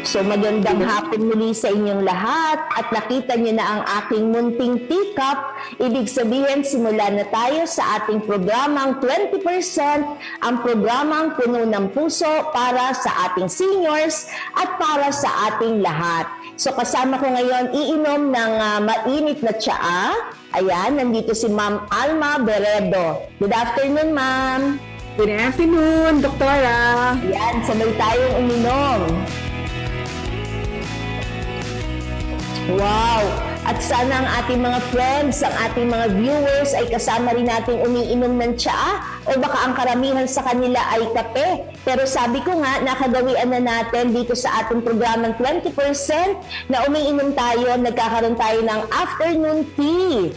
So magandang hapon muli sa inyong lahat at nakita niyo na ang aking munting teacup. Ibig sabihin simula na tayo sa ating programang 20%, ang programang puno ng puso para sa ating seniors at para sa ating lahat. So kasama ko ngayon iinom ng mainit na tsaa. Ayan, nandito si Ma'am Alma Beredo. Good afternoon, Ma'am. Good afternoon, Doktora. Ayan, sabay tayong uminom. Wow! At sana ang ating mga friends, ang ating mga viewers ay kasama rin nating umiinom ng tsaa o baka ang karamihan sa kanila ay kape. Pero sabi ko nga, nakagawian na natin dito sa ating programang 20% na umiinom tayo, nagkakaroon tayo ng afternoon tea.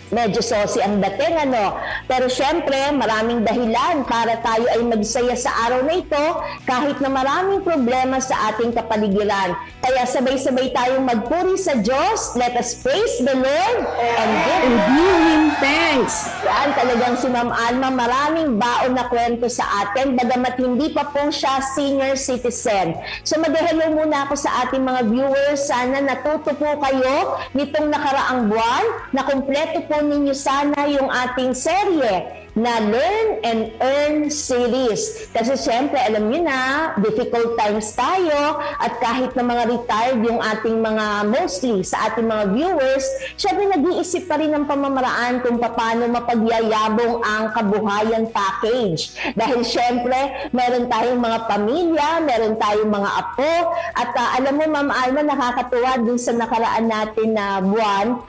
Medyo saucy ang dating, ano? Pero syempre, maraming dahilan para tayo ay magsaya sa araw na ito kahit na maraming problema sa ating kapaligiran. Kaya sabay-sabay tayong magpuri sa Diyos. Let us praise the Lord and And give Him thanks. yan, talagang si Ma'am Alma, maraming baon na kwento sa atin, bagamat hindi pa po siya senior citizen. So mag-hello muna ako sa ating mga viewers. Sana natuto po kayo nitong nakaraang buwan, na kumpleto po ninyo sana yung ating serye na Learn and Earn series. Kasi siyempre, alam niyo na, difficult times tayo at kahit na mga retired yung ating mga, mostly sa ating mga viewers, siyempre nag-iisip pa rin ng pamamaraan kung paano mapagyayabong ang kabuhayan package. Dahil siyempre, meron tayong mga pamilya, meron tayong mga apo, at alam mo, Ma'am Alma, nakakatuwa dun sa nakaraan natin na buwan,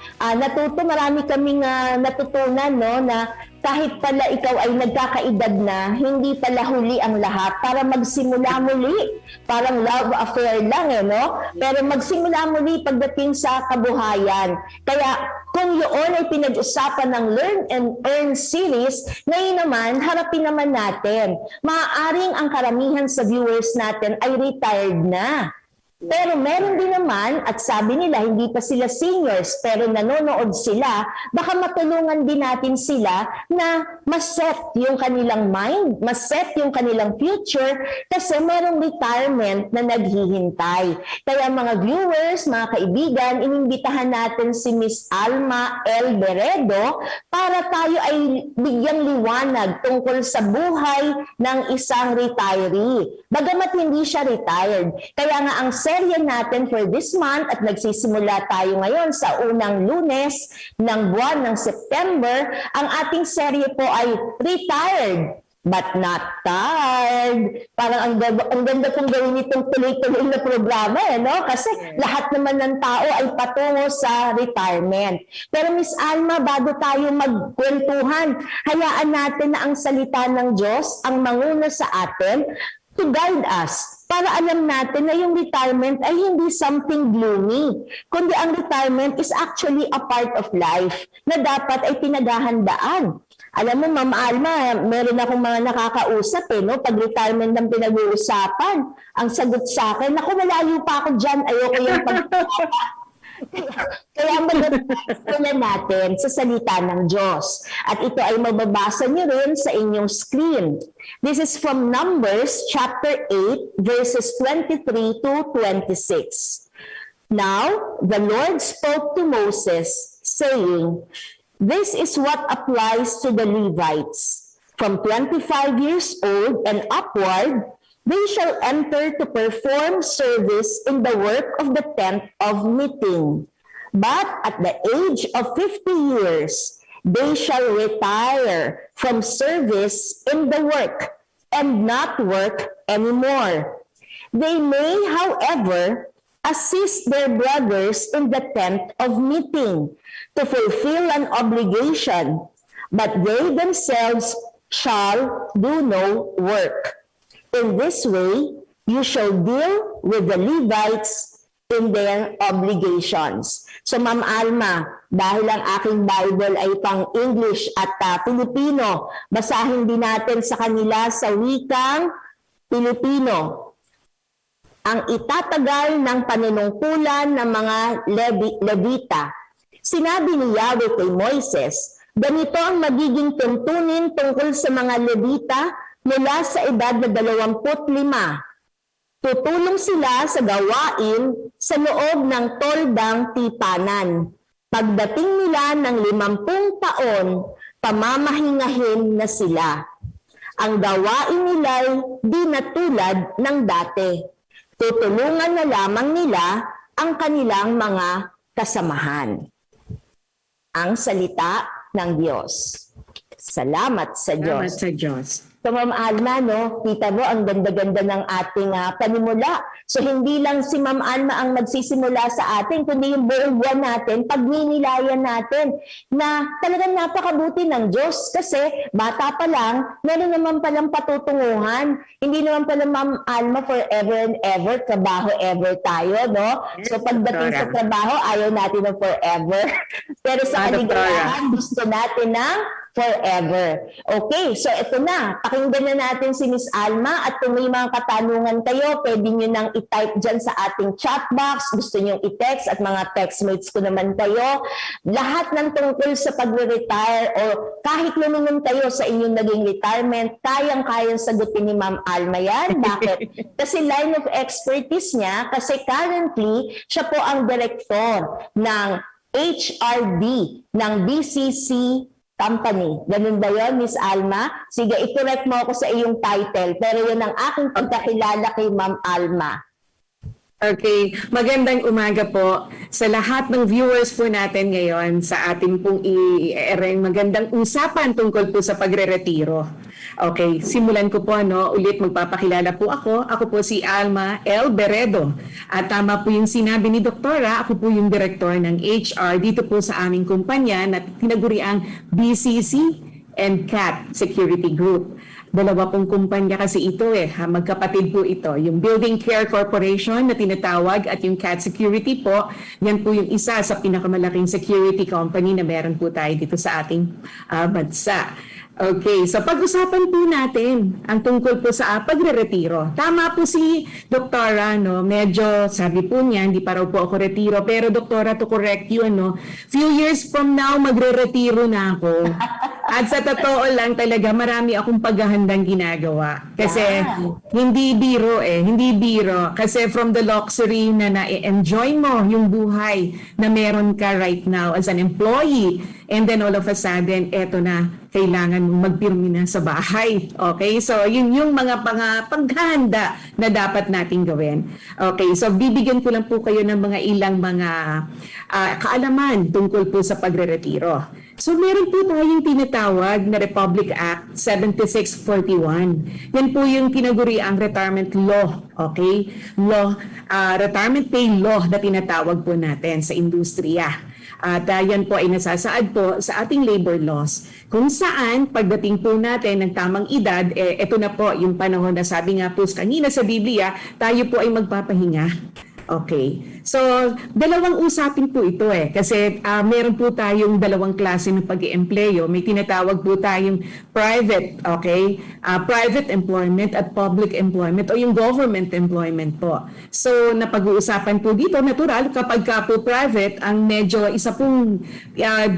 marami kaming natutunan, no, na kahit pala ikaw ay nagkakaedad na, hindi pala huli ang lahat para magsimula muli. Parang love affair lang, no? Pero magsimula muli pagdating sa kabuhayan. Kaya kung yun ay pinag-usapan ng Learn and Earn series, ngayon naman, harapin naman natin. Maaaring ang karamihan sa viewers natin ay retired na. Pero meron din naman, at sabi nila hindi pa sila seniors pero nanonood sila, baka matulungan din natin sila na maset yung kanilang mind, maset yung kanilang future kasi merong retirement na naghihintay. Kaya mga viewers, mga kaibigan, inimbitahan natin si Miss Alma L. Beredo para tayo ay bigyang liwanag tungkol sa buhay ng isang retiree. Bagamat hindi siya retired. Kaya nga ang serye natin for this month at nagsisimula tayo ngayon sa unang Lunes ng buwan ng September, ang ating serye po ay Retired but Not Tired. Parang ang ganda pong gawin itong tuloy-tuloy na programa, no? Kasi lahat naman ng tao ay patungo sa retirement. Pero Miss Alma, bago tayo magkwentuhan, hayaan natin na ang salita ng Diyos ang manguna sa atin to guide us, para alam natin na yung retirement ay hindi something gloomy, kundi ang retirement is actually a part of life na dapat ay pinaghahandaan. Alam mo, Ma'am Alma, meron akong mga nakakausap, no? Pag retirement ng pinag-uusapan, ang sagot sa akin, naku, malayo pa ako dyan, ayoko yung Kaya magandang natin sa salita ng Diyos. At ito ay mababasa niyo rin sa inyong screen. This is from Numbers chapter 8 verses 23 to 26. Now, the Lord spoke to Moses, saying, "This is what applies to the Levites. From 25 years old and upward, they shall enter to perform service in the work of the tent of meeting. But at the age of 50 years, they shall retire from service in the work and not work anymore. They may, however, assist their brothers in the tent of meeting to fulfill an obligation, but they themselves shall do no work. In this way, you shall deal with the Levites in their obligations." So Ma'am Alma, dahil ang aking Bible ay pang-English at Filipino, basahin din natin sa kanila sa wikang Pilipino. Ang itatagal ng panunungkulan ng mga Levita. Sinabi ni Yahweh kay Moises, ganito ang magiging tuntunin tungkol sa mga Levita mula sa edad na 25 Tutulong sila sa gawain sa loob ng toldang tipanan. Pagdating nila ng 50 taon, pamamahingahin na sila. Ang gawain nila'y di na tulad ng dati. Tutulungan na lamang nila ang kanilang mga kasamahan. Ang salita ng Diyos. Salamat sa Salamat Diyos. sa Diyos. So Ma'am Alma, no, kita mo ang ganda-ganda ng ating panimula. So hindi lang si Ma'am Alma ang magsisimula sa atin, kundi yung buong buwan natin, pagninilayan natin na talagang napakabuti ng Diyos kasi bata pa lang, meron naman palang patutunguhan. Hindi naman pala Ma'am Alma forever and ever, trabaho ever tayo, no? So pagdating sa trabaho, ayaw natin ng forever. Pero sa kaligayahan, gusto natin ng forever. Okay, so ito na. Pakinggan na natin si Miss Alma at kung may mga katanungan kayo, pwede nyo nang i-type dyan sa ating chat box. Gusto nyo i-text at mga textmates ko naman kayo. Lahat ng tungkol sa pagre-retire o kahit lumingon kayo sa inyong naging retirement, kayang-kayang sagutin ni Ma'am Alma yan. Bakit? Kasi line of expertise niya, kasi currently, siya po ang director ng HRD ng BCC Company. Ganun ba yun, Miss Alma? Sige, i-correct mo ako sa iyong title. Pero yun ang aking pagkakilala kay Ma'am Alma. Okay, magandang umaga po sa lahat ng viewers po natin ngayon sa ating pong i-airing magandang usapan tungkol po sa pagre-retiro. Okay, simulan ko po ulit magpapakilala po ako. Ako po si Alma L. Beredo. At tama po yung sinabi ni Doktora, ako po yung direktor ng HR dito po sa aming kumpanya na tinaguriang BCC and CAT Security Group. Dalawa pong kumpanya kasi ito magkapatid po ito. Yung Building Care Corporation na tinatawag at yung CAT Security po, yan po yung isa sa pinakamalaking security company na meron po tayo dito sa ating bansa. Okay, so pag-usapan po natin ang tungkol po sa pagre-retiro. Tama po si Doktora, medyo sabi po niya, hindi pa raw po ako retiro. Pero Doktora, to correct you, few years from now, magre-retiro na ako. At sa totoo lang talaga, marami akong paghahandang ginagawa. Kasi hindi biro hindi biro. Kasi from the luxury na na-enjoy mo yung buhay na meron ka right now as an employee. And then all of a sudden, eto na, kailangan mong magpirmi na sa bahay. Okay? So, yun yung mga paghahanda na dapat nating gawin. Okay? So, bibigyan ko lang po kayo ng mga ilang mga kaalaman tungkol po sa pagre-retiro. So, meron po tayong tinatawag na Republic Act 7641. Yan po yung tinaguriang retirement law. Okay? Retirement pay law na tinatawag po natin sa industriya. At yan po ay nasasaad po sa ating labor laws kung saan pagdating po natin ng tamang edad, ito na po yung panahon na sabi nga po kanina sa Biblia, tayo po ay magpapahinga. Okay. So, dalawang usapin po ito kasi meron po tayong dalawang klase ng pag-iempleyo. May tinatawag po tayong private, okay? Private employment at public employment o yung government employment po. So, napag-uusapan po dito, natural, kapag ka po private, ang medyo isa pong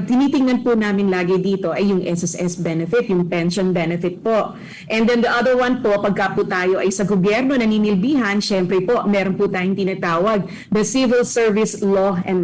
tinitingnan po namin lagi dito ay yung SSS benefit, yung pension benefit po. And then the other one po, pagka po tayo ay sa gobyerno naninilbihan, syempre po, meron po tayong tinatawag the Civil Service Law and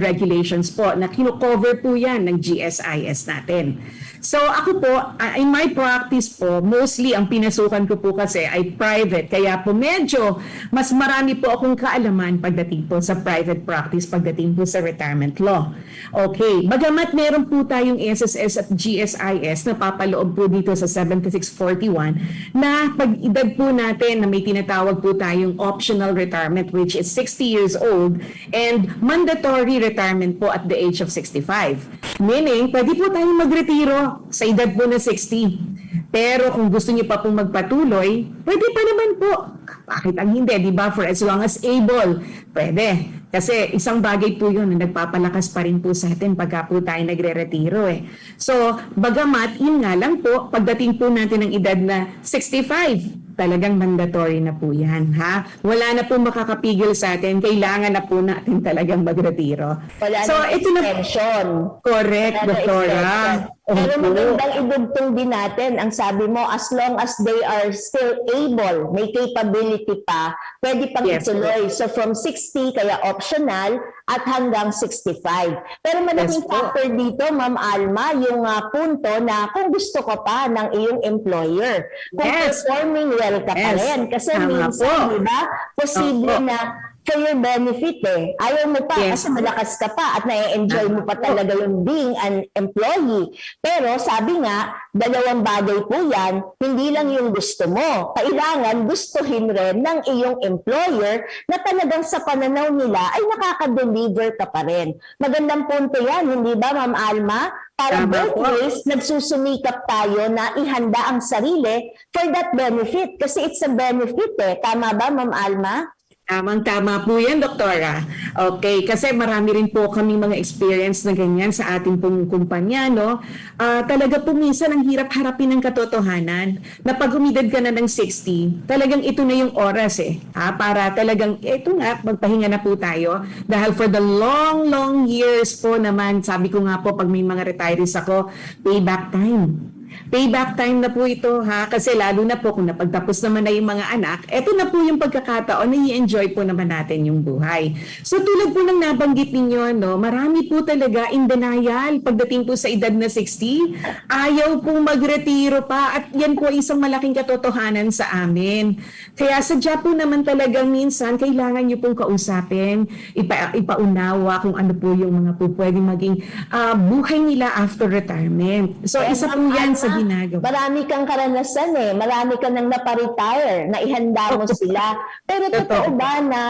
Regulations po na kino-cover po yan ng GSIS natin. So ako po, in my practice po, mostly ang pinasukan ko po kasi ay private. Kaya po medyo mas marami po akong kaalaman pagdating po sa private practice, pagdating po sa retirement law. Okay, bagamat meron po tayong SSS at GSIS na papaloob po dito sa 7641 na pag-edad po natin na may tinatawag po tayong optional retirement which is 60 years old and mandatory retirement po at the age of 65. Meaning, pwede po tayong magretiro sa edad po na 60. Pero kung gusto niyo pa pong magpatuloy, pwede pa naman po. Bakit ang hindi, di ba? For as long as able, pwede. Kasi isang bagay po yun na nagpapalakas pa rin po sa atin pagka po tayo nagre-retiro So, bagamat, yun nga lang po, pagdating po natin ng edad na 65, talagang mandatory na po yan, ha? Wala na po makakapigil sa atin, kailangan na po natin talagang magretiro. Wala so, na ito na extension. correct, Wala na Doktora. extension. Pero Opo. magandang idugtong din natin, ang sabi mo, as long as they are still able, may capability pa, pwede pang Yes, ituloy. So from 60, kaya optional, at hanggang 65. Pero malaking Yes, po. factor dito, Ma'am Alma, yung punto na kung gusto ka pa ng iyong employer, kung Yes. performing well ka pa Yes. rin. Kasi Tama minsan, po. di ba, posible Opo. na for your benefit Ayaw mo pa Yes. kasi malakas ka pa at na-enjoy mo pa Tama po. talaga yung being an employee. Pero sabi nga, dalawang bagay po yan, hindi lang yung gusto mo. Kailangan gustuhin rin ng iyong employer na talagang sa pananaw nila ay nakaka-deliver ka pa rin. Magandang punto yan, hindi ba Ma'am Alma? Para Tama both po. ways, nagsusumikap tayo na ihanda ang sarili for that benefit. Kasi it's a benefit Tama ba Ma'am Alma? Tamang-tama po yan, Doktora. Okay, kasi marami rin po kami mga experience na ganyan sa ating pong kumpanya, no? Talaga po minsan ang hirap harapin ng katotohanan na pag umidad ka na ng 60, talagang ito na yung oras para talagang, ito nga, magpahinga na po tayo. Dahil for the long years po naman, sabi ko nga po, pag may mga retirees ako, payback time. Payback time na po ito kasi lalo na po kung napagtapos naman na yung mga anak, eto na po yung pagkakataon na i-enjoy po naman natin yung buhay. So tulad po ng nabanggit ninyo, no, marami po talaga in denial pagdating po sa edad na 60, ayaw pong magretiro pa at yan po isang malaking katotohanan sa amin. Kaya sadya po naman talagang minsan kailangan nyo pong kausapin, ipaunawa kung ano po yung mga po pwedeng maging buhay nila after retirement. So isa po yan sa ginagawa. Marami kang karanasan marami ka nang naparetire, na ihanda mo sila. Pero totoo ba na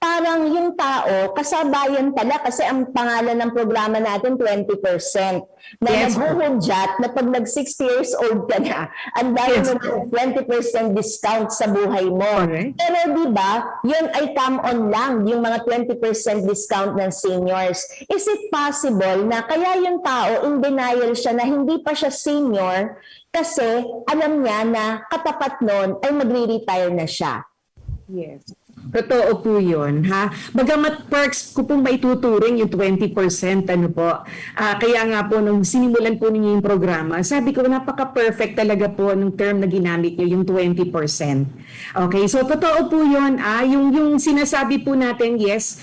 parang yung tao, kasabayan pala kasi ang pangalan ng programa natin 20%. Na Yes. naghuhudyat na pag nag 60 years old ka na, ang dahil Yes. mo 20% discount sa buhay mo. Correct. Pero di ba, yun ay come on lang, yung mga 20% discount ng seniors. Is it possible na kaya yung tao in denial siya na hindi pa siya senior kasi alam niya na katapat nun ay magre-retire na siya? Yes. Totoo po yun, Bagamat perks ko pong maituturing yung 20%, kaya nga po, nung sinimulan po ninyo yung programa, sabi ko, napaka-perfect talaga po nung term na ginamit nyo, yung 20%. Okay, so totoo po yun, yung sinasabi po natin, yes,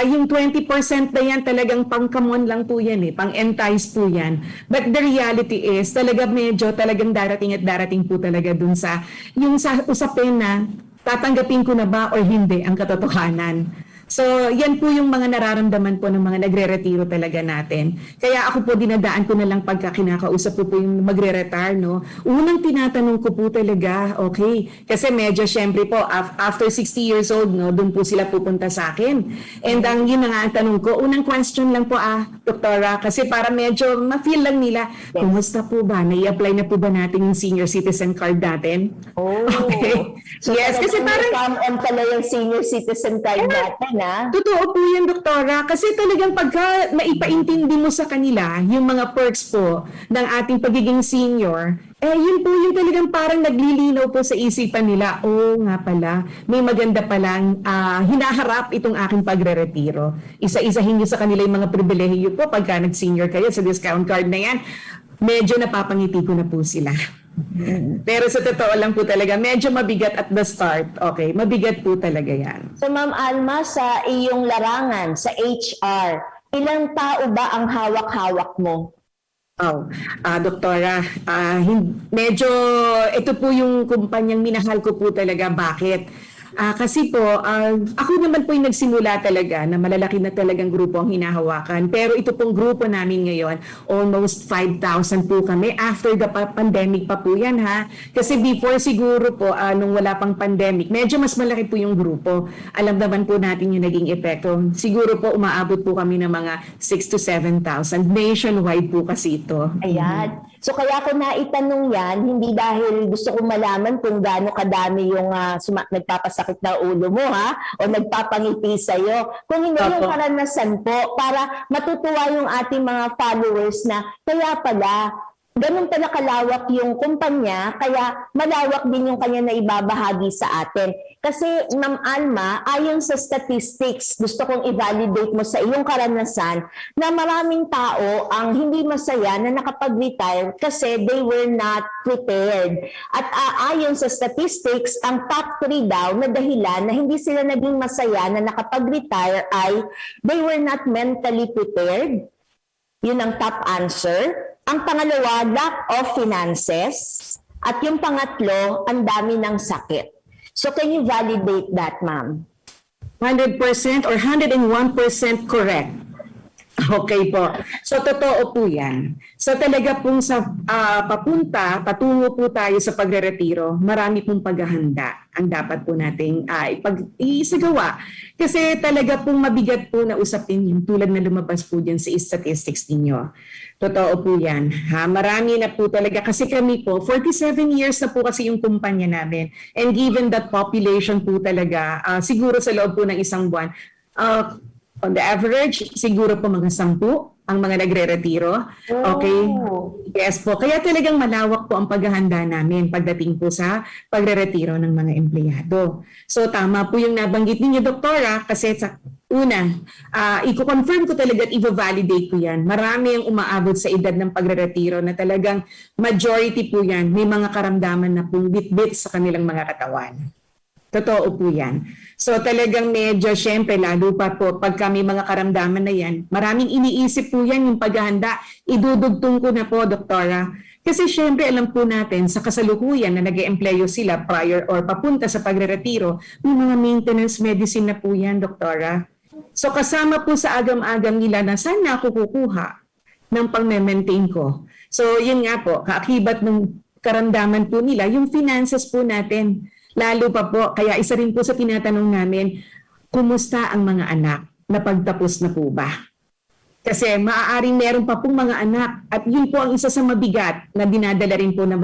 yung 20% na yan talagang pang-kamon lang po yan pang-entice po yan. But the reality is, talaga medyo talagang darating at darating po talaga dun sa, yung sa usapin na, tatanggapin ko na ba o hindi ang katotohanan. So, yan po yung mga nararamdaman po ng mga nagre-retiro talaga natin. Kaya ako po dinadaan ko na lang pagka kinakausap po yung magre-retire, no? Unang tinatanong ko po talaga, okay, kasi medyo syempre po, after 60 years old, no, doon po sila pupunta sa akin. And ang yun na nga ang tanong ko, unang question lang po, Doktora, kasi para medyo ma-feel lang nila, kumusta po ba? Nai-apply na po ba natin yung senior citizen card natin? Oh. Okay. So, Yes, kasi parang come on pala yung senior citizen card natin, totoo po yan, Doktora. Kasi talagang pagka maipaintindi mo sa kanila yung mga perks po ng ating pagiging senior, yun po yung talagang parang naglilinaw po sa isipan nila, nga pala, may maganda palang hinaharap itong aking pagre-retiro. Isa-isahin nyo sa kanila yung mga pribilehiyo po pagka nag-senior kayo sa discount card na yan. Medyo napapangiti ko na po sila. Pero sa totoo lang po talaga, medyo mabigat at the start. Okay, mabigat po talaga yan. So Ma'am Alma, sa iyong larangan, sa HR, ilang tao ba ang hawak-hawak mo? Doktora, medyo ito po yung kumpanyang minahal ko po talaga. Bakit? Kasi po, ako naman po yung nagsimula talaga na malalaki na talagang grupo ang hinahawakan. Pero ito pong grupo namin ngayon, almost 5,000 po kami. After the pandemic pa po yan, Kasi before siguro po, nung wala pang pandemic, medyo mas malaki po yung grupo. Alam naman po natin yung naging epekto. Siguro po, umaabot po kami ng mga 6,000 to 7,000. Nationwide po kasi ito. Ayan. So kaya ko naitanong yan, hindi dahil gusto kong malaman kung gaano kadami yung nagpapasakit na ulo mo o nagpapangiti sa'yo. Kung hindi yung karanasan po, para matutuwa yung ating mga followers na kaya pala ganun pala kalawak yung kumpanya, kaya malawak din yung kanya na ibabahagi sa atin. Kasi Ma'am Alma, ayon sa statistics, gusto kong i-validate mo sa iyong karanasan na maraming tao ang hindi masaya na nakapag-retire kasi they were not prepared. At ayon sa statistics, ang top 3 daw na dahilan na hindi sila naging masaya na nakapag-retire ay they were not mentally prepared. Yun ang top answer. Ang pangalawa, lack of finances. At yung pangatlo, ang dami ng sakit. So can you validate that, ma'am? 100% or 101% correct. Okay po. So, totoo po yan. So, talaga pong sa patungo po tayo sa pagre-retiro, marami pong paghahanda ang dapat po nating isagawa. Kasi talaga pong mabigat po na usapin yung tulad na lumabas po dyan sa statistics ninyo. Totoo po yan. Marami na po talaga. Kasi kami po, 47 years na po kasi yung kumpanya namin. And given that population po talaga, siguro sa loob po ng isang buwan, on the average, siguro po mga 10 ang mga nagre-retiro. Okay? Yes po. Kaya talagang malawak po ang paghahanda namin pagdating po sa pagre-retiro ng mga empleyado. So tama po yung nabanggit ninyo, Doktora, kasi sa una, i-confirm ko talaga at i-validate ko yan. Marami ang umaabot sa edad ng pagre-retiro na talagang majority po yan. May mga karamdaman na pong bit-bit sa kanilang mga katawan. Totoo po yan. So talagang medyo syempre lalo pa po pag kami mga karamdaman na yan, maraming iniisip po yan yung paghahanda. Idudugtong ko na po, Doktora. Kasi syempre alam po natin sa kasalukuyan na nag-eempleyo sila prior or papunta sa pagre-retiro, may mga maintenance medicine na po yan, Doktora. So kasama po sa agam-agam nila na saan na ako kukuha ng pang-maintain ko. So yun nga po, kaakibat ng karamdaman po nila, yung finances po natin. Lalo pa po, kaya isa rin po sa tinatanong namin, kumusta ang mga anak? Napagtapos na po ba? Kasi maaaring meron pa pong mga anak at yun po ang isa sa mabigat na dinadala rin po ng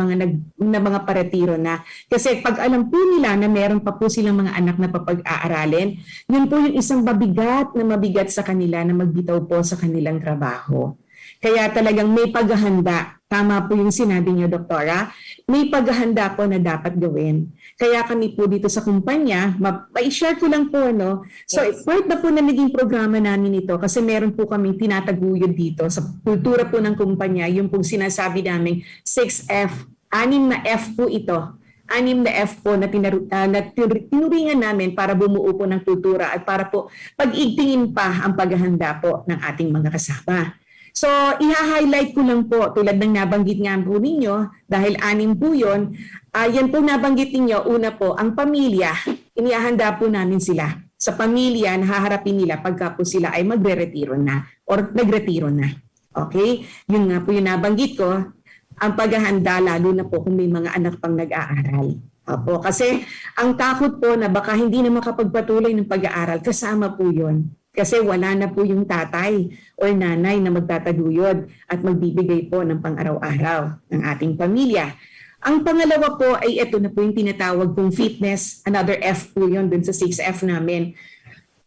mga paretiro na. Kasi pag alam po nila na meron pa po silang mga anak na papag-aaralin, yun po yung isang mabigat sa kanila na magbitaw po sa kanilang trabaho. Kaya talagang may paghahanda. Tama po yung sinabi niyo, Doktora. May paghahanda po na dapat gawin. Kaya kami po dito sa kumpanya, ma-share ko lang po, no? So, part na po na naging programa namin ito kasi meron po kaming tinataguyod dito sa kultura po ng kumpanya, yung pong sinasabi namin 6F, 6 na F po ito. 6 na F po na tinuringan namin para bumuo po ng kultura at para po pag-igtingin pa ang paghahanda po ng ating mga kasama. So, iha-highlight ko lang po, tulad ng nabanggit nga po ninyo, dahil 6 po yun, yan po nabanggit ninyo, una po, ang pamilya, inihahanda po namin sila. Sa pamilya, nahaharapin nila pagka po sila ay magre-retiro na or nagretiro na. Okay? Yun nga po yung nabanggit ko, ang paghahanda lalo na po kung may mga anak pang nag-aaral. Opo, kasi ang takot po na baka hindi na makapagpatuloy ng pag-aaral, kasama po yun. Kasi wala na po yung tatay or nanay na magtataguyod at magbibigay po ng pang-araw-araw ng ating pamilya. Ang pangalawa po ay ito na po yung tinatawag kong fitness. Another F po yun dun sa 6F namin.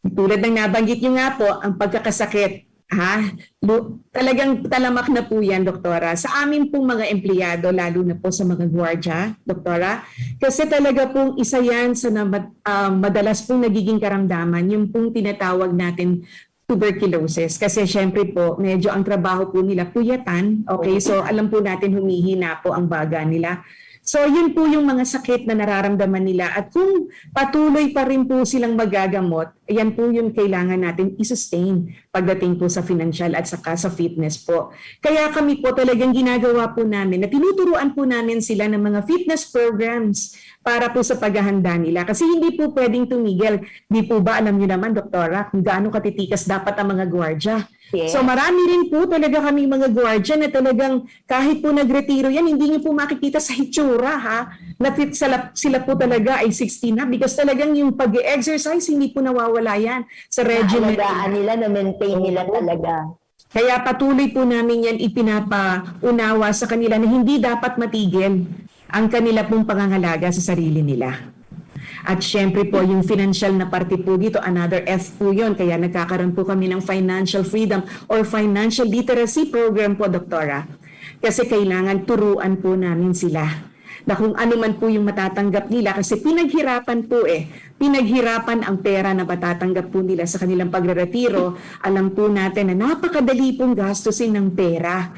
Tulad ng nabanggit nyo nga po, ang pagkakasakit. Talagang talamak na po yan, Doktora. Sa amin pong mga empleyado, lalo na po sa mga gwardiya, Doktora, kasi talaga pong isa yan sa madalas pong nagiging karamdaman, yung pong tinatawag natin tuberculosis. Kasi syempre po, medyo ang trabaho po nila puyatan. Okay, so alam po natin humihina po ang baga nila. So yun po yung mga sakit na nararamdaman nila at kung patuloy pa rin po silang magagamot, yan po yung kailangan natin i-sustain pagdating po sa financial at saka sa fitness po. Kaya kami po talagang ginagawa po namin na tinuturuan po namin sila ng mga fitness programs para po sa paghahanda nila. Kasi hindi po pwedeng tumigil. Di po ba alam niyo naman, Doktora, kung gaano katitikas dapat ang mga gwardiya. Yeah. So marami rin po talaga kami mga gwardiya na talagang kahit po nagretiro yan, hindi niyo po makikita sa hitsura na fit sila po talaga ay 60 na because talagang yung pag-exercise hindi po nawawala yan sa regimen. Alagaan nila, na-maintain nila talaga. Kaya patuloy po namin yan ipinapaunawa sa kanila na hindi dapat matigil ang kanila pong pangangalaga sa sarili nila. At syempre po, yung financial na parte po dito, another F po yun. Kaya nagkakaroon po kami ng financial freedom or financial literacy program po, Doktora. Kasi kailangan turuan po namin sila na kung ano man po yung matatanggap nila kasi pinaghirapan po Pinaghirapan ang pera na matatanggap po nila sa kanilang pagreretiro. Alam po natin na napakadali pong gastusin ng pera.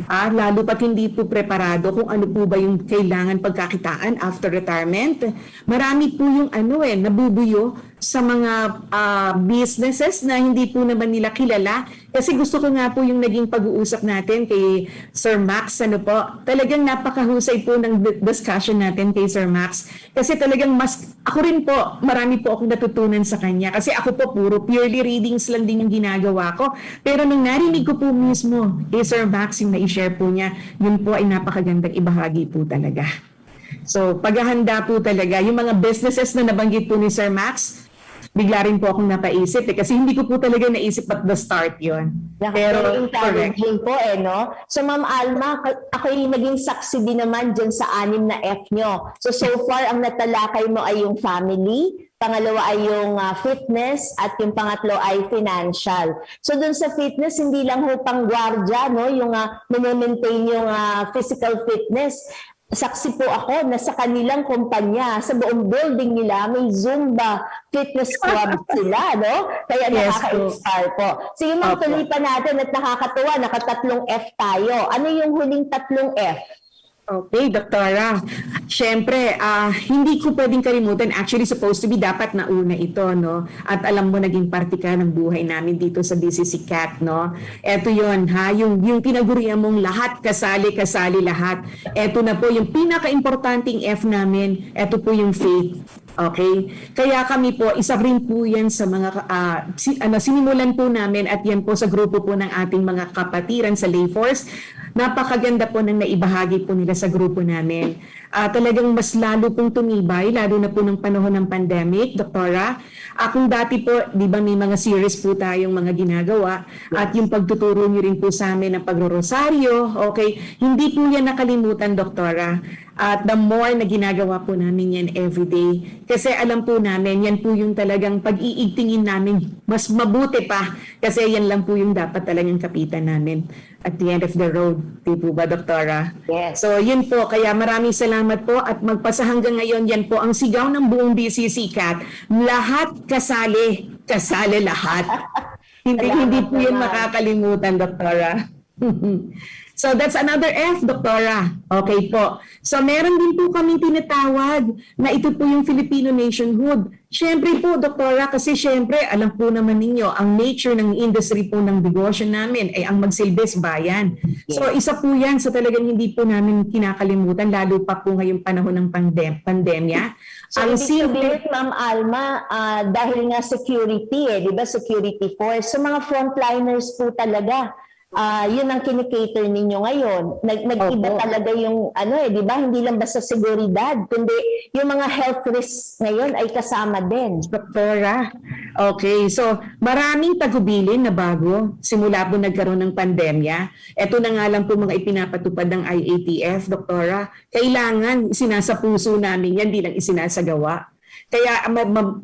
Lalo pat hindi po preparado kung ano po ba yung kailangan pagkakitaan after retirement. Marami po yung nabubuyo sa mga businesses na hindi po naman nila kilala. Kasi gusto ko nga po yung naging pag-uusap natin kay Sir Max. Talagang napakahusay po ng discussion natin kay Sir Max. Kasi talagang ako rin po, marami po akong natutunan sa kanya. Kasi ako po purely readings lang din yung ginagawa ko. Pero nung narinig ko po mismo kay Sir Max yung na-share po niya, yun po ay napakagandang ibahagi po talaga. So, paghahanda po talaga, yung mga businesses na nabanggit po ni Sir Max, bigla rin po akong napaisip kasi hindi ko po talaga naisip at the start yon. Pero encouraging po no? So Ma'am Alma, ako'y naging saksi din naman dyan sa 6 na F nyo. So far, ang natalakay mo ay yung family, pangalawa ay yung fitness, at yung pangatlo ay financial. So dun sa fitness, hindi lang ho pang gwardiya, no? Yung maintain yung physical fitness. Saksi po ako na sa kanilang kumpanya, sa buong building nila, may Zumba fitness club sila, no? Kaya nakaka-inspire po. Sige, ma'am, tuloy pa natin at nakakatuwa, nakatatlong F tayo. Ano yung huling tatlong F? Okay, Doktora. Siyempre, hindi ko pwedeng kalimutan. Actually, supposed to be dapat nauna ito, no? At alam mo, naging parte ka ng buhay namin dito sa BCC CAT, no? Eto yon yung tinagurian mong lahat, kasali lahat. Eto na po, yung pinaka-importanting F namin, eto po yung faith. Okay? Kaya kami po, isa rin po yan sa mga sinimulan po namin at yan po sa grupo po ng ating mga kapatiran sa Lay Force. Napakaganda po ng naibahagi po nila sa grupo namin. Talagang mas lalo pong tumibay, lalo na po ng panahon ng pandemic, Doktora. Kung dati po, di ba may mga series po tayong mga ginagawa at yung pagtuturo niyo rin po sa amin ng pagro-rosaryo, okay? Hindi po yan nakalimutan, Doktora. At the more na ginagawa po namin yan everyday. Kasi alam po namin, yan po yung talagang pag-iigtingin namin. Mas mabuti pa. Kasi yan lang po yung dapat talagang kapitan namin at the end of the road. Di po ba, Doktora? Yes. So yun po. Kaya maraming salamat po. At magpasa hanggang ngayon, yan po ang sigaw ng buong BCC CAT. Lahat kasali. Kasali lahat. Hindi po yun makakalimutan, Doktora. So that's another F, Doktora. Okay po. So meron din po kami tinatawag na ito po yung Filipino nationhood. Siyempre po, Doktora, kasi siyempre alam po naman ninyo, ang nature ng industry po ng negosyo namin ay ang magsilbis bayan. So isa po yan sa talagang hindi po namin kinakalimutan, lalo pa po ngayong panahon ng pandemya. So ibig sabihin, Ma'am Alma, dahil nga security, di ba, security force, so mga frontliners po talaga. Yun ang kinikater ninyo ngayon. Nag-iba talaga yung di ba? Hindi lang basta seguridad, kundi yung mga health risks ngayon ay kasama din. Doktora. Okay, so maraming tagubilin na bago simula po nagkaroon ng pandemya. Ito na nga lang po mga ipinapatupad ng IATF, Doktora. Kailangan isinasapuso namin yan, di lang isinasagawa. Kaya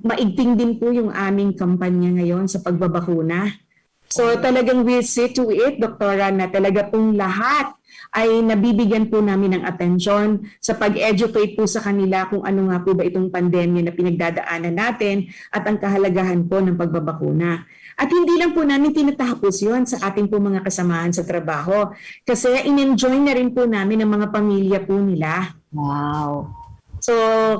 maigting din po yung aming kampanya ngayon sa pagbabakuna. So talagang we see to it, Doktora, na talaga pong lahat ay nabibigyan po namin ng atensyon sa pag-educate po sa kanila kung ano nga po ba itong pandemya na pinagdadaanan natin at ang kahalagahan po ng pagbabakuna. At hindi lang po namin tinatapos yon sa ating po mga kasamahan sa trabaho kasi in-enjoy na rin po namin ang mga pamilya po nila. Wow! So,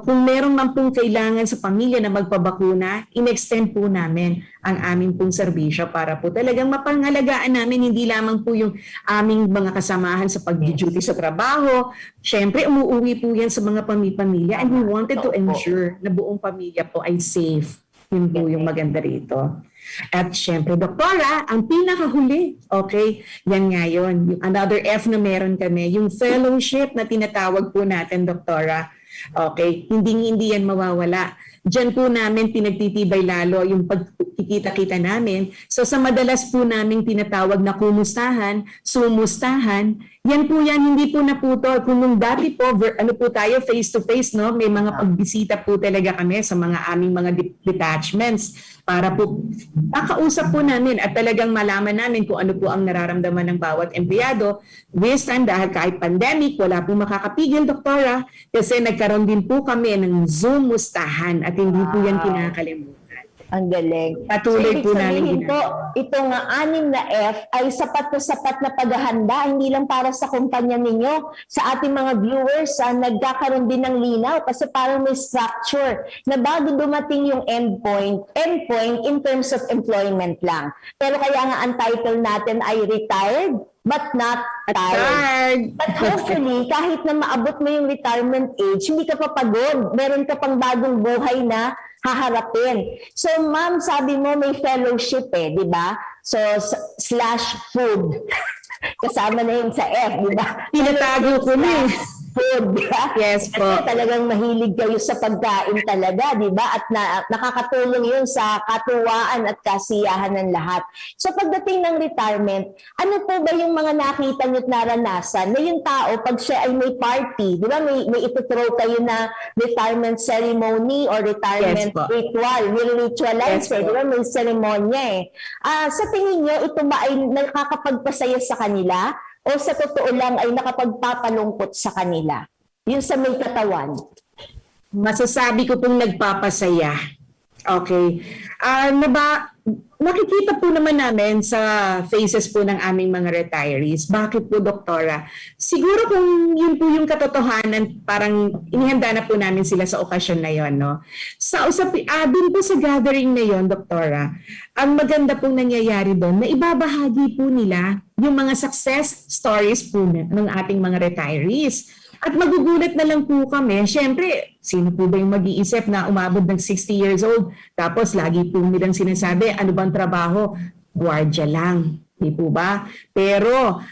kung meron man pong kailangan sa pamilya na magpabakuna, in-extend po namin ang aming pong serbisyo para po talagang mapangalagaan namin hindi lamang po yung aming mga kasamahan sa pag-duty sa trabaho. Siyempre, umuwi po yan sa mga pamilya and we wanted to ensure na buong pamilya po ay safe. Yun po yung maganda rito. At syempre, Doktora, ang pinakahuli, okay, yan nga yun. Yung another F na meron kami, yung fellowship na tinatawag po natin, Doktora. Okay, hindi yan mawawala. Diyan po namin pinagtitibay lalo yung pagkikita-kita namin. So sa madalas po namin tinatawag na kumustahan, sumustahan, yan po yan, hindi po naputol. Kung nung dati po, po tayo face-to-face, no? May mga pagbisita po talaga kami sa mga aming mga detachments. para po makausap po namin at talagang malaman namin kung ano po ang nararamdaman ng bawat empleyado. This time, dahil kahit pandemic, wala po makakapigil, Doktora, kasi nagkaroon din po kami ng Zoom mustahan at hindi po yan kinakalimutan. Ang galing. Patuloy po ibig namin sabihin ginagawa. po, itong 6 na F ay sapat na paghahanda, hindi lang para sa kumpanya ninyo, sa ating mga viewers, nagkakaroon din ng linaw kasi parang may structure na bago dumating yung endpoint in terms of employment lang. Pero kaya nga ang title natin ay retired but not tired. But hopefully, kahit na maabot mo yung retirement age, hindi ka pa pagod. Meron ka pang bagong buhay na haharapin. So, ma'am, sabi mo may fellowship di ba? So, slash food. Kasama na yun sa F, di ba? Tinatago ko na Food, di ba? Yes po. Kasi talagang mahilig kayo sa pagkain talaga, di ba? At nakakatulong yun sa katuwaan at kasiyahan ng lahat. So pagdating ng retirement, ano po ba yung mga nakita nyo at naranasan na yung tao, pag siya ay may party, di ba? May ito-throw kayo na retirement ceremony or retirement ritual. Nire-ritualize, Yes, di ba? May seremonya sa tingin nyo, ito ba ay nakakapagpasaya sa kanila? O sa totoo lang ay nakapagpapalungkot sa kanila? Yun sa may katawan. Masasabi ko pong nagpapasaya. Okay. Nakikita po naman namin sa faces po ng aming mga retirees. Bakit po, Doktora? Siguro kung yun po yung katotohanan, parang inihanda na po namin sila sa okasyon na yon, no? Dun po sa gathering na yon, Doktora, ang maganda pong nangyayari doon na ibabahagi po nila yung mga success stories po ng ating mga retirees. At magugulat na lang po kami, syempre, sino po ba yung mag-iisip na umabot ng 60 years old? Tapos lagi po nilang sinasabi, ano bang trabaho? Gwardiya lang, di po ba? Pero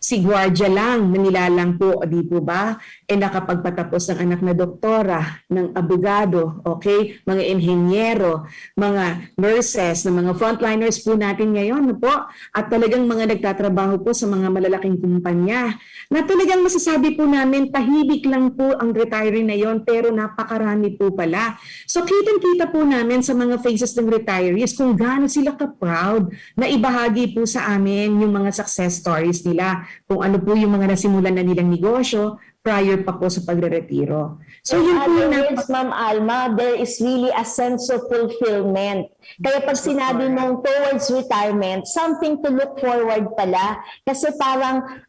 si gwardiya lang, manilalang po, di po ba? Nakapagpatapos ng anak na doktora, ng abogado, okay? Mga inhenyero, mga nurses, ng mga frontliners po natin ngayon, no po? At talagang mga nagtatrabaho po sa mga malalaking kumpanya, na talagang masasabi po namin, tahimik lang po ang retiree na yon, pero napakarami po pala. So kitang-kita po namin sa mga faces ng retirees kung gaano sila ka-proud na ibahagi po sa amin yung mga success stories nila, kung ano po yung mga nasimulan na nilang negosyo prior pa po sa pagre-retiro. So yun po yung Ma'am Alma, there is really a sense of fulfillment. Kaya pag sinabi mong towards retirement, something to look forward pala. Kasi parang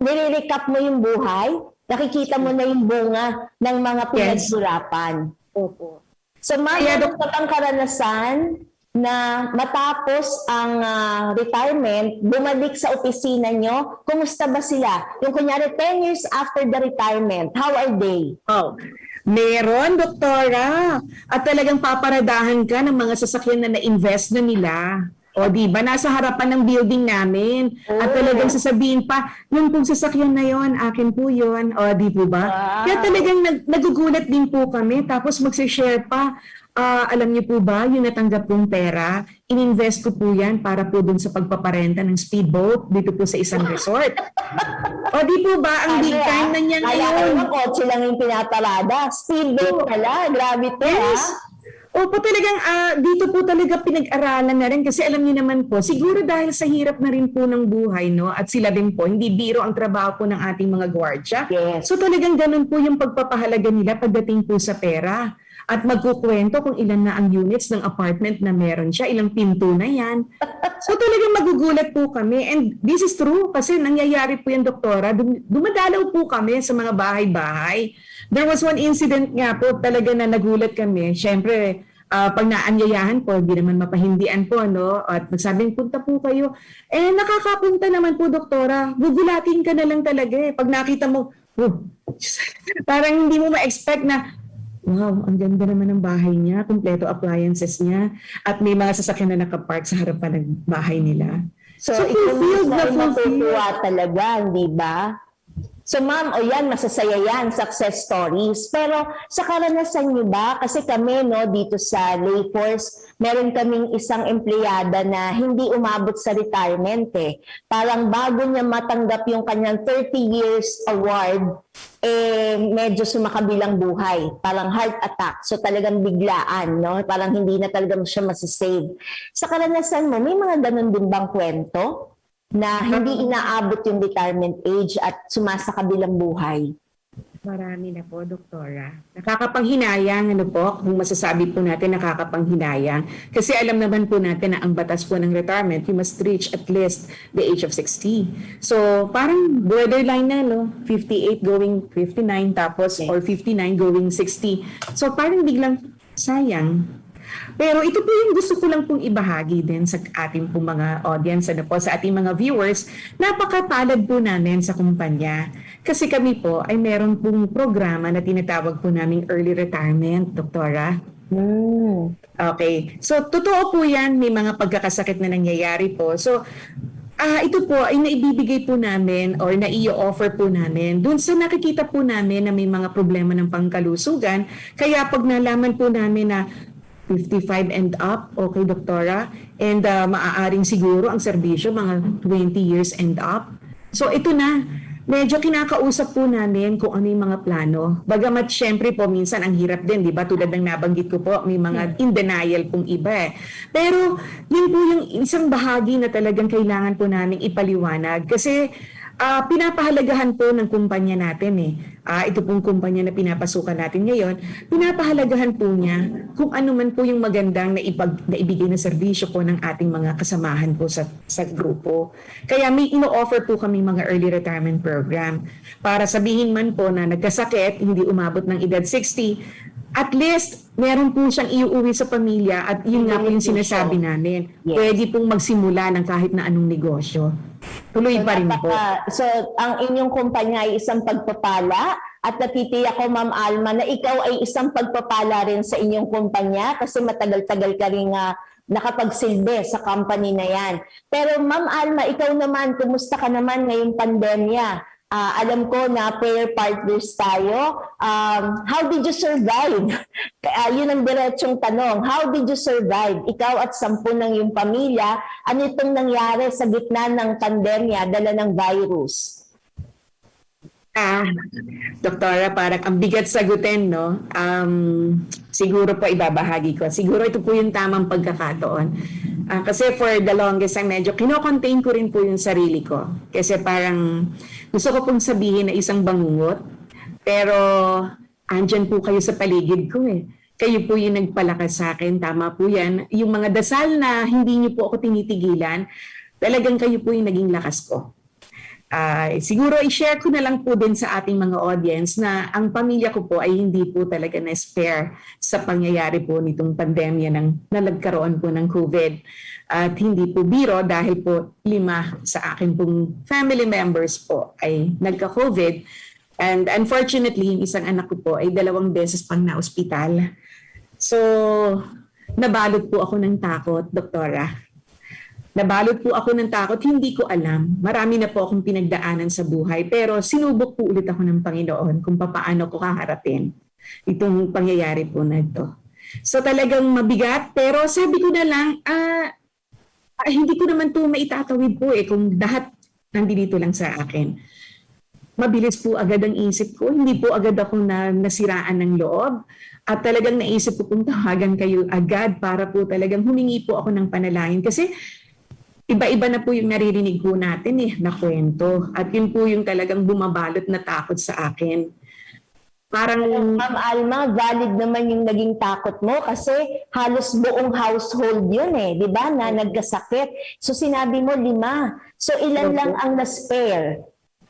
nire-recap mo yung buhay, nakikita mo na yung bunga ng mga pinagsurapan. Opo. So ma'am, ano pa bang karanasan na matapos ang retirement, bumalik sa opisina nyo, kumusta ba sila? Yung kunyari, 10 years after the retirement, how are they? Oh, meron, Doktora. At talagang paparadahan ka ng mga sasakyan na na-invest na nila. O di ba, nasa harapan ng building namin. At talagang sasabihin pa, yung pong sasakyan na yon, akin po yon. O di po ba? Wow. Kaya talagang nagugulat din po kami. Tapos magsishare pa. Alam niyo po ba, yung natanggap kong pera, ininvest ko po yan para po dun sa pagpaparenta ng speedboat dito po sa isang resort. O di po ba, ang big time na niya ngayon. Kaya ko, kotse lang yung pinaparada. Speedboat pala, grabe to Opo, talagang dito po talaga pinag-aralan na rin kasi alam niyo naman po, siguro dahil sa hirap na rin po ng buhay, no? At sila din po, hindi biro ang trabaho po ng ating mga gwardiya. Yes. So talagang ganun po yung pagpapahalaga nila pagdating po sa pera. At magkukwento kung ilan na ang units ng apartment na meron siya, ilang pinto na yan. So talagang magugulat po kami. And this is true kasi nangyayari po yan, Doktora. Dumadalaw po kami sa mga bahay-bahay. There was one incident nga po talaga na nagulat kami. Siyempre, pag naanyayahan po, hindi naman mapahindian po, no? At magsabing, punta po kayo. Nakakapunta naman po, Doktora. Gugulatin ka na lang talaga. Pag nakita mo, parang hindi mo ma-expect na, wow, ang ganda naman ng bahay niya, kumpleto appliances niya, at may mga sasakyan na nakapark sa harapan ng bahay nila. So fulfilled na fulfilled. natutuwa talaga, di ba? So ma'am, o yan, masasaya yan, success stories. Pero sa karanasan niyo ba, kasi kami no, dito sa Layforce, meron kaming isang empleyada na hindi umabot sa retirement eh. Parang bago niya matanggap yung kanyang 30 years award, medyo sumakabilang buhay. Parang heart attack. So talagang biglaan, no? Parang hindi na talaga siya masasave. Sa karanasan mo, may mga ganun din bang kwento? Na hindi inaabot yung retirement age at sumasakabilang buhay? Marami na po, Doktora. Nakakapanghinayang, ano po, kung masasabi po natin nakakapanghinayang. Kasi alam naman po natin na ang batas po ng retirement, you must reach at least the age of 60. So, parang borderline na, no? 58 going 59, tapos, or 59 going 60. So, parang biglang sayang. Pero ito po yung gusto ko lang pong ibahagi din sa ating pong mga audience, ano po, sa ating mga viewers. Napakapalad po namin sa kumpanya. Kasi kami po ay meron pong programa na tinatawag po naming early retirement, Doktora. Okay. So, totoo po yan. May mga pagkakasakit na nangyayari po. So, ito po ay naibibigay po namin or nai-offer po namin dun sa nakikita po namin na may mga problema ng pangkalusugan. Kaya pag nalaman po namin na 55 and up, okay, Doktora, and maaaring siguro ang serbisyo mga 20 years and up. So ito na, medyo kinakausap po namin kung ano yung mga plano. Bagamat syempre po minsan ang hirap din, di ba? Tulad ng nabanggit ko po, may mga in denial pong iba eh. Pero yun po yung isang bahagi na talagang kailangan po namin ipaliwanag. Kasi pinapahalagahan po ng kumpanya natin eh. Ito pong kumpanya na pinapasukan natin ngayon, pinapahalagahan po niya kung ano man po yung magandang naibigay na serbisyo po ng ating mga kasamahan po sa grupo. Kaya may ino-offer po kami mga early retirement program para sabihin man po na nagkasakit, hindi umabot ng edad 60, at least, meron po siyang iuwi sa pamilya at yun nga po yung sinasabi namin. Yes. Pwede pong magsimula ng kahit na anong negosyo. Tuloy pa rin po. So, ang inyong kumpanya ay isang pagpapala at natitiyak ko, Ma'am Alma, na ikaw ay isang pagpapala rin sa inyong kumpanya kasi matagal-tagal ka rin nakapagsilbi sa company na yan. Pero Ma'am Alma, ikaw naman, kumusta ka naman ngayong pandemya? Alam ko na prayer partners tayo. How did you survive? Yun ang diretsong tanong. How did you survive? Ikaw at 10 ng iyong pamilya, ano itong nangyari sa gitna ng pandemya, dala ng virus? Doktora, parang ang bigat sagutin, no? Siguro po ibabahagi ko. Siguro ito po yung tamang pagkakataon. Kasi for the longest time, medyo kino-contain ko rin po yung sarili ko. Kasi parang gusto ko pong sabihin na isang bangungot. Pero andyan po kayo sa paligid ko eh. Kayo po yung nagpalakas sa akin. Tama po yan. Yung mga dasal na hindi niyo po ako tinitigilan, talagang kayo po yung naging lakas ko. Siguro i-share ko na lang po din sa ating mga audience na ang pamilya ko po ay hindi po talaga na-spare sa pangyayari po nitong pandemya na nagkaroon po ng COVID. At hindi po biro dahil po 5 sa akin pong family members po ay nagka-COVID. And unfortunately, yung isang anak ko po ay 2 beses pang na-ospital. So, nabalot po ako ng takot, Doktora. Nabalot po ako ng takot, hindi ko alam. Marami na po akong pinagdaanan sa buhay, pero sinubok po ulit ako ng Panginoon kung paano ko kaharapin itong pangyayari po na ito. So talagang mabigat, pero sabi ko na lang, hindi ko naman ito maitatawid po kung lahat nandito lang sa akin. Mabilis po agad ang isip ko, hindi po agad ako nasiraan ng loob. At talagang naisip ko kung tawagan kayo agad para po talagang humingi po ako ng panalangin. Kasi iba-iba na po yung naririnig po natin na kwento. At yun po yung talagang bumabalot na takot sa akin. Parang, Ma'am Alma, valid naman yung naging takot mo kasi halos buong household yun di ba, na nagkasakit. So sinabi mo 5. So ilan lang ang na-spare?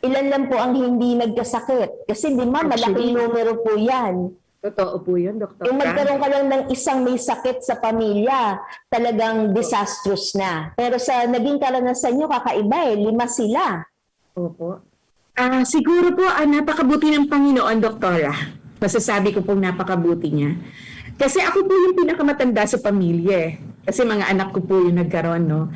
Ilan lang po ang hindi nagkasakit? Kasi 5, malaking numero po yan. totoo po yun, Doktor. Yung magkaroon ka lang ng isang may sakit sa pamilya, talagang disastrous na. Pero sa naging karanasan nyo, kakaiba 5 sila. Opo. Siguro po, napakabuti ng Panginoon, Doktora. Masasabi ko pong napakabuti niya. Kasi ako po yung pinakamatanda sa pamilya Kasi mga anak ko po yung nagkaroon, no?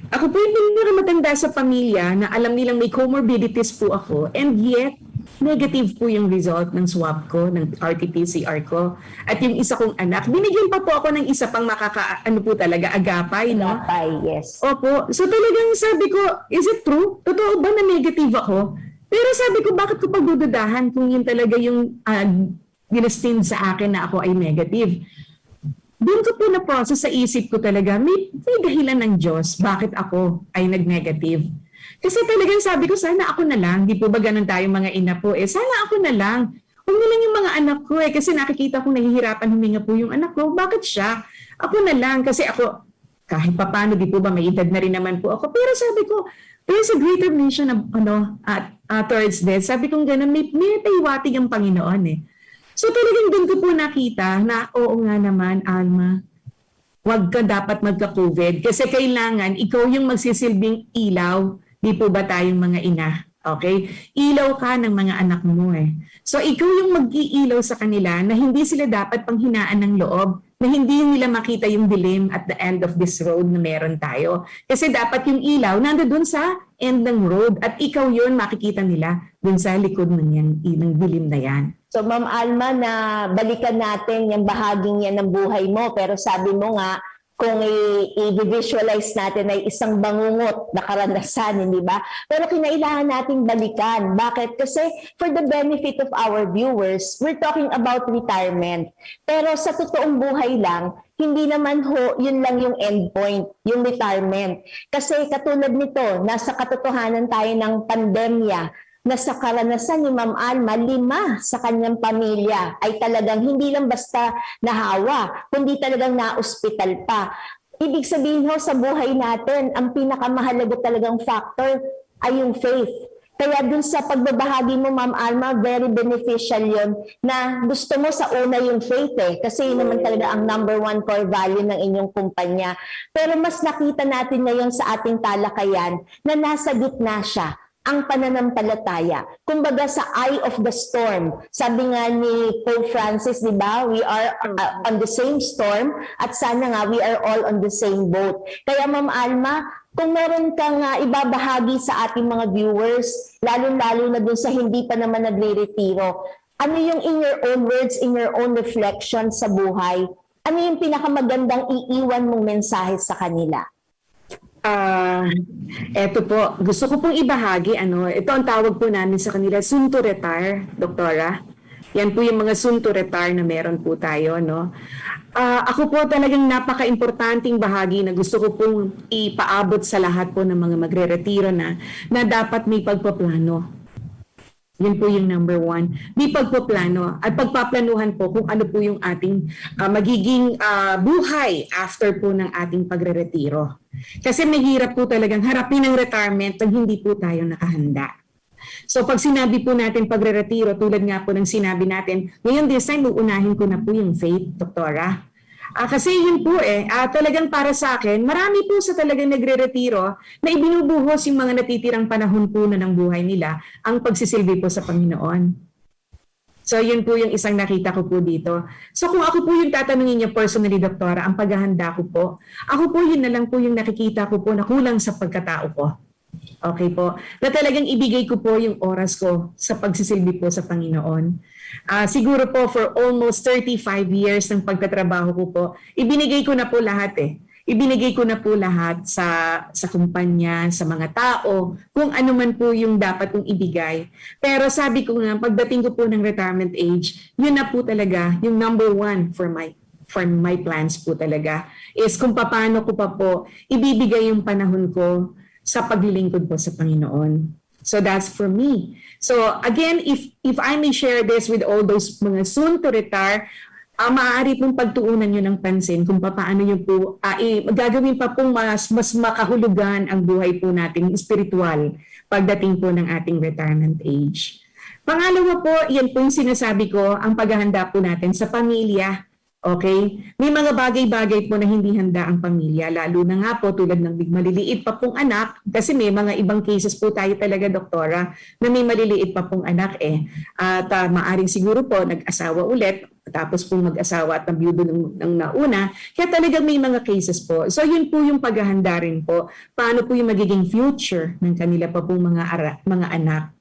Ako po yung pinakamatanda sa pamilya na alam nilang may comorbidities po ako. And yet, negative po yung result ng swab ko, ng RT-PCR ko. At yung isa kong anak, binigyan pa po ako ng isa pang ano po talaga, agapay, no? Agapay, yes. Opo. So talagang sabi ko, is it true? Totoo ba na negative ako? Pero sabi ko, bakit ko pagdududahan kung yun talaga yung ginestin sa akin na ako ay negative? Doon ko po na-process sa isip ko talaga, may dahilan ng Diyos bakit ako ay nag-negative. Kasi talagang sabi ko, sana ako na lang. Di po ba ganun tayo mga ina po? Sana ako na lang. Huwag na lang yung mga anak ko Kasi nakikita kong nahihirapan huminga po yung anak ko. Bakit siya? Ako na lang. Kasi ako, kahit papano, di po ba may edad na rin naman po ako. Pero sabi ko, there's a greater mission towards this. Sabi kong ganun, may pahiwatig ang Panginoon So talagang doon ko po nakita na, oo nga naman, Alma, huwag ka dapat magka-COVID. Kasi kailangan, ikaw yung magsisilbing ilaw. Di po ba tayong mga ina? Okay? Ilaw ka ng mga anak mo So ikaw yung mag-iilaw sa kanila na hindi sila dapat panghinaan ng loob, na hindi nila makita yung dilim at the end of this road na meron tayo. Kasi dapat yung ilaw nandoon sa end ng road at ikaw yun makikita nila dun sa likod ng dilim na yan. So Ma'am Alma, na balikan natin yung bahaging yan ng buhay mo, pero sabi mo nga, kung i-visualize natin ay isang bangungot na karanasan, hindi ba? Pero kinailangan nating balikan. Bakit? Kasi for the benefit of our viewers, we're talking about retirement. Pero sa totoong buhay lang, hindi naman yun lang yung endpoint, yung retirement. Kasi katulad nito, nasa katotohanan tayo ng pandemya, na sa karanasan ni Ma'am Alma, 5 sa kanyang pamilya ay talagang hindi lang basta nahawa, kundi talagang na-ospital pa. Ibig sabihin sa buhay natin, ang pinakamahalaga talagang factor ay yung faith. Kaya dun sa pagbabahagi mo, Ma'am Alma, very beneficial yun na gusto mo sa una yung faith kasi yun naman talaga ang number 1 core value ng inyong kumpanya. Pero mas nakita natin ngayon sa ating talakayan na nasa gitna siya ang pananampalataya. Kumbaga sa eye of the storm. Sabi nga ni Pope Francis, di ba? We are on the same storm at sana nga we are all on the same boat. Kaya Ma'am Alma, kung meron kang ibabahagi sa ating mga viewers, lalo-lalo na dun sa hindi pa naman nagre-retiro, ano yung in your own words, in your own reflection sa buhay? Ano yung pinakamagandang iiwan mong mensahe sa kanila? Eto po, gusto ko pong ibahagi, ito ang tawag po namin sa kanila, soon to retire, Doktora. Yan po yung mga soon to retire na meron po tayo, no? Ako po talagang napaka-importanting bahagi na gusto ko pong ipaabot sa lahat po ng mga magre-retiro na dapat may pagpaplano. Yun po yung number 1. May pagpaplano at pagpaplanuhan po kung ano po yung ating magiging buhay after po ng ating pagre-retiro. Kasi mahirap po talagang harapin ang retirement pag hindi po tayo nakahanda. So pag sinabi po natin pagre-retiro, tulad nga po ng sinabi natin, ngayon this time uunahin ko na po yung faith, Doktora. Kasi yun po talagang para sa akin, marami po sa talagang nagre-retiro na ibinubuhos yung mga natitirang panahon po na ng buhay nila ang pagsisilbi po sa Panginoon. So yun po yung isang nakita ko po dito. So kung ako po yung tatanungin niya personally, Doktora, ang paghahanda ko po, ako po yun na lang po yung nakikita ko po na kulang sa pagkatao ko. Okay po. Na talagang ibigay ko po yung oras ko sa pagsisilbi po sa Panginoon. Siguro po for almost 35 years ng pagtatrabaho ko po, ibinigay ko na po lahat Ibinigay ko na po lahat sa kumpanya, sa mga tao, kung ano man po yung dapat kong ibigay. Pero sabi ko nga, pagdating ko po ng retirement age, yun na po talaga yung number 1 for my plans po talaga is kung paano ko pa po ibibigay yung panahon ko sa paglilingkod po sa Panginoon. So that's for me. So again, if I may share this with all those mga soon to retire, maaari pong pagtuunan nyo ng pansin kung paano nyo po gagawin pa pong mas makahulugan ang buhay po nating spiritual pagdating po ng ating retirement age. Pangalawa po, yan po yung sinasabi ko, ang paghahanda po natin sa pamilya. Okay? May mga bagay-bagay po na hindi handa ang pamilya, lalo na nga po tulad ng maliliit pa pong anak, kasi may mga ibang cases po tayo talaga, Doktora, na may maliliit pa pong anak At maaring siguro po nag-asawa ulit, tapos po mag-asawa at nabiyudo ng nauna, kaya talagang may mga cases po. So yun po yung paghahanda rin po, paano po yung magiging future ng kanila pa pong mga anak.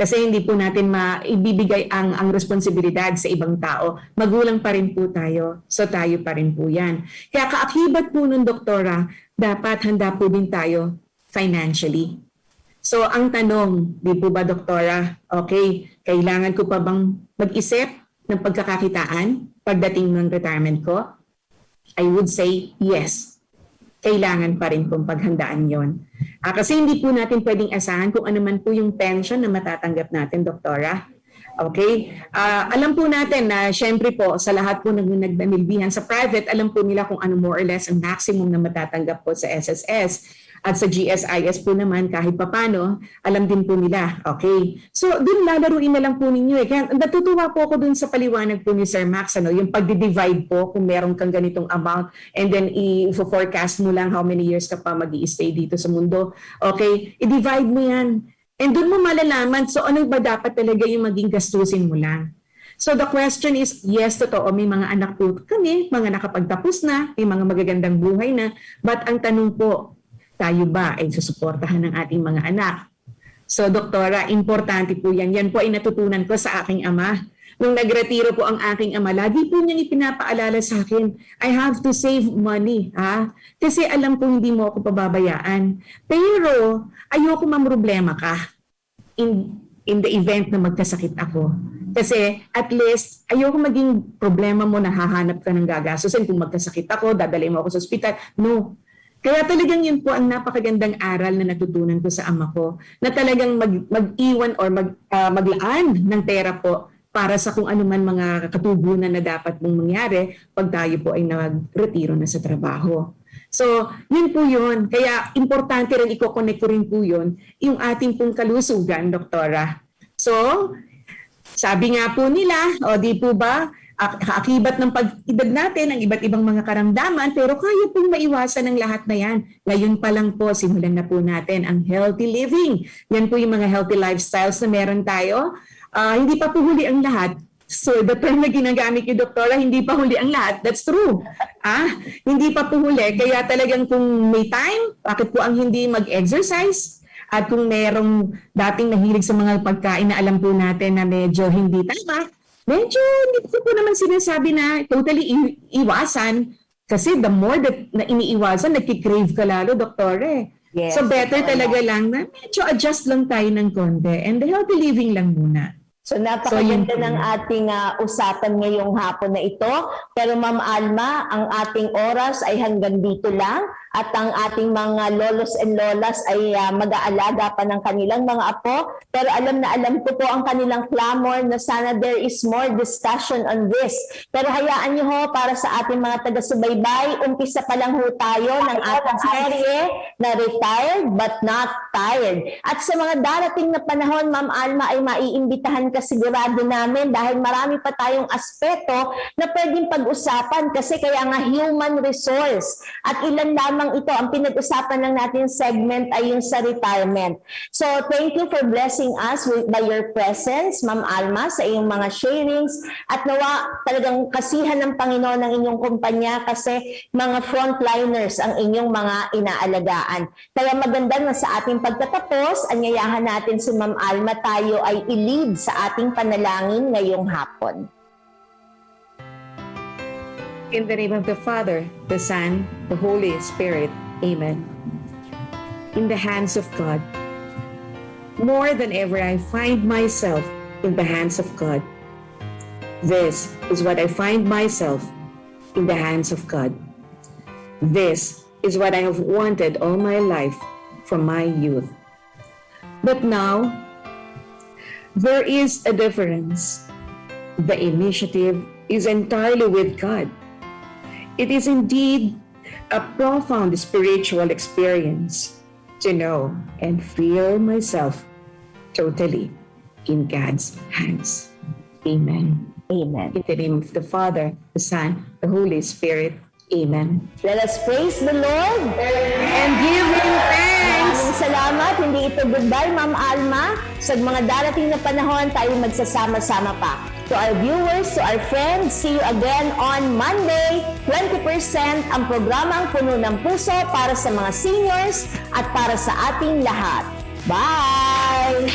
Kasi hindi po natin maibibigay ang responsibilidad sa ibang tao. Magulang pa rin po tayo. So tayo pa rin po yan. Kaya kaakibat po ng doktora, dapat handa po din tayo financially. So ang tanong, di po ba doktora, okay, kailangan ko pa bang mag-isip ng pagkakakitaan pagdating ng retirement ko? I would say yes. Kailangan pa rin pong paghandaan yon. Kasi hindi po natin pwedeng asahan kung ano man po yung pension na matatanggap natin, doktora. Okay? Alam po natin na syempre po sa lahat po ng nagdamilbihan sa private, alam po nila kung ano more or less ang maximum na matatanggap po sa SSS. At sa GSIS po naman, kahit papano, alam din po nila. Okay? So, dun lalaruin na lang po ninyo. Kaya natutuwa po ako dun sa paliwanag po ni Sir Max, yung pagdi-divide po kung meron kang ganitong amount and then i-forecast mo lang how many years ka pa mag-i-stay dito sa mundo. Okay? I-divide mo yan. And dun mo malalaman, so ano ba dapat talaga yung maging gastusin mo lang. So the question is, yes, totoo, may mga anak po kami, mga nakapagtapos na, may mga magagandang buhay na, but ang tanong po, tayo ba ay susuportahan ng ating mga anak? So, doktora, importante po yan. Yan po ay natutunan ko sa aking ama. Nung nagretiro po ang aking ama, lagi po niyang ipinapaalala sa akin, I have to save money. Kasi alam ko hindi mo ako pababayaan. Pero, ayoko mamroblema ka in the event na magkasakit ako. Kasi at least, ayoko maging problema mo na hahanap ka ng gagastusin. Kung magkasakit ako, dadalhin mo ako sa ospital. No. Kaya talagang yun po ang napakagandang aral na natutunan ko sa ama ko, na talagang mag-iwan or maglaan ng pera po para sa kung ano man mga katugunan na dapat mong mangyari pag tayo po ay nag-retiro na sa trabaho. So, yun po yun. Kaya importante rin, i-connect ko rin po yun, yung ating pong kalusugan, doktora. So, sabi nga po nila, o di po ba, kaakibat ng pag-edad natin ang iba't ibang mga karamdaman, pero kaya pong maiwasan ang lahat na yan. Ngayon pa lang po, simulan na po natin ang healthy living. Yan po yung mga healthy lifestyles na meron tayo. Hindi pa po huli ang lahat. So the term na ginagamit ni Doktora, hindi pa huli ang lahat. That's true. Hindi pa po huli. Kaya talagang kung may time, bakit po ang hindi mag-exercise? At kung merong dating nahilig sa mga pagkain na alam po natin na medyo hindi tama, medyo hindi ko naman sinasabi na totally iwasan. Kasi the more that na iniiwasan, nagkikrave ka lalo, Doktora. Yes, so better talaga lang na medyo adjust lang tayo ng konti and the healthy living lang muna. So napakaganda ng ating usapan ngayong hapon na ito. Pero Ma'am Alma, ang ating oras ay hanggang dito lang. At ang ating mga lolos and lolas ay mag-aalaga pa ng kanilang mga apo. Pero alam na alam ko po ang kanilang clamor na sana there is more discussion on this. Pero hayaan niyo ho, para sa ating mga taga-subaybay, umpisa pa lang ho tayo ng ating serye na Retired but Not Tired. At sa mga darating na panahon, Ma'am Alma, ay maiimbitahan ka sigurado namin dahil marami pa tayong aspeto na pwedeng pag-usapan kasi kaya nga human resource. At ilan lamang ito, ang pinag-usapan lang natin segment ay yung sa retirement. So, thank you for blessing us by your presence, Ma'am Alma, sa iyong mga sharings. At nawa talagang kasihan ng Panginoon ng inyong kumpanya kasi mga frontliners ang inyong mga inaalagaan. Kaya maganda na sa ating pagtatapos, anyayahan natin si Ma'am Alma, tayo ay i-lead sa ating panalangin ngayong hapon. In the name of the Father, the Son, the Holy Spirit. Amen. In the hands of God. More than ever, I find myself in the hands of God. This is what I find myself in the hands of God. This is what I have wanted all my life from my youth. But now, there is a difference. The initiative is entirely with God. It is indeed a profound spiritual experience to know and feel myself totally in God's hands. Amen. Amen. In the name of the Father, the Son, the Holy Spirit. Amen. Let us praise the Lord And give Him thanks. Maraming salamat. Hindi ito goodbye, Ma'am Alma. Sa mga darating na panahon, tayo magsasama-sama pa. To our viewers, to our friends, see you again on Monday, 20% ang programang Puno ng Puso para sa mga seniors at para sa ating lahat. Bye!